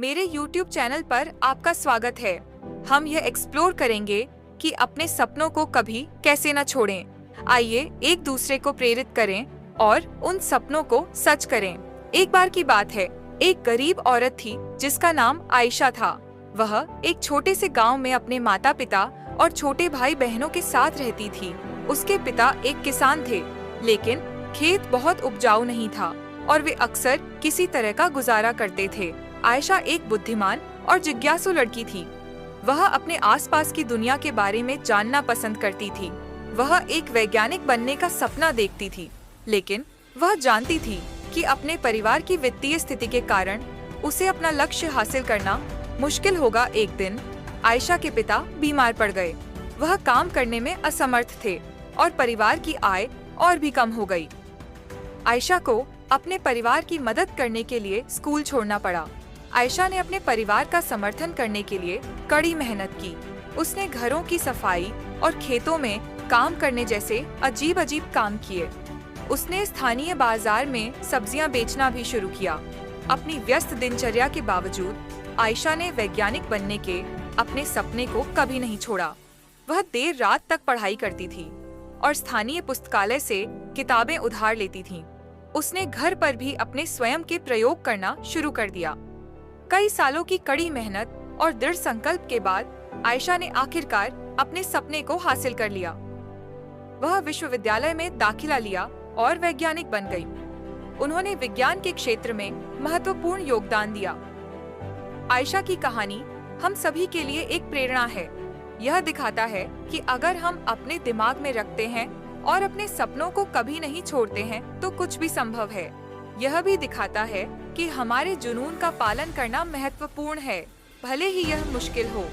मेरे YouTube channel पर आपका स्वागत है। हम यह एक्सप्लोर करेंगे कि अपने सपनों को कभी कैसे न छोड़ें। आइए एक दूसरे को प्रेरित करें और उन सपनों को सच करें। एक बार की बात है, एक गरीब औरत थी जिसका नाम आयशा था। वह एक छोटे से गांव में अपने माता पिता और छोटे भाई बहनों के साथ रहती थी। उसके पिता एक किसान थे, लेकिन खेत बहुत उपजाऊ नहीं था और वे अक्सर किसी तरह का गुजारा करते थे। आयशा एक बुद्धिमान और जिज्ञासु लड़की थी। वह अपने आसपास की दुनिया के बारे में जानना पसंद करती थी। वह एक वैज्ञानिक बनने का सपना देखती थी, लेकिन वह जानती थी कि अपने परिवार की वित्तीय स्थिति के कारण उसे अपना लक्ष्य हासिल करना मुश्किल होगा। एक दिन आयशा के पिता बीमार पड़ गए। वह काम करने में असमर्थ थे और परिवार की आय और भी कम हो गई। आयशा को अपने परिवार की मदद करने के लिए स्कूल छोड़ना पड़ा। आयशा ने अपने परिवार का समर्थन करने के लिए कड़ी मेहनत की। उसने घरों की सफाई और खेतों में काम करने जैसे अजीब अजीब काम किए। उसने स्थानीय बाजार में सब्जियां बेचना भी शुरू किया। अपनी व्यस्त दिनचर्या के बावजूद आयशा ने वैज्ञानिक बनने के अपने सपने को कभी नहीं छोड़ा। वह देर रात तक पढ़ाई करती थी और स्थानीय पुस्तकालय से किताबें उधार लेती थी। उसने घर पर भी अपने स्वयं के प्रयोग करना शुरू कर दिया। कई सालों की कड़ी मेहनत और दृढ़ संकल्प के बाद आयशा ने आखिरकार अपने सपने को हासिल कर लिया। वह विश्वविद्यालय में दाखिला लिया और वैज्ञानिक बन गई। उन्होंने विज्ञान के क्षेत्र में महत्वपूर्ण योगदान दिया। आयशा की कहानी हम सभी के लिए एक प्रेरणा है। यह दिखाता है कि अगर हम अपने दिमाग में रखते हैं और अपने सपनों को कभी नहीं छोड़ते हैं तो कुछ भी संभव है। यह भी दिखाता है कि हमारे जुनून का पालन करना महत्वपूर्ण है, भले ही यह मुश्किल हो।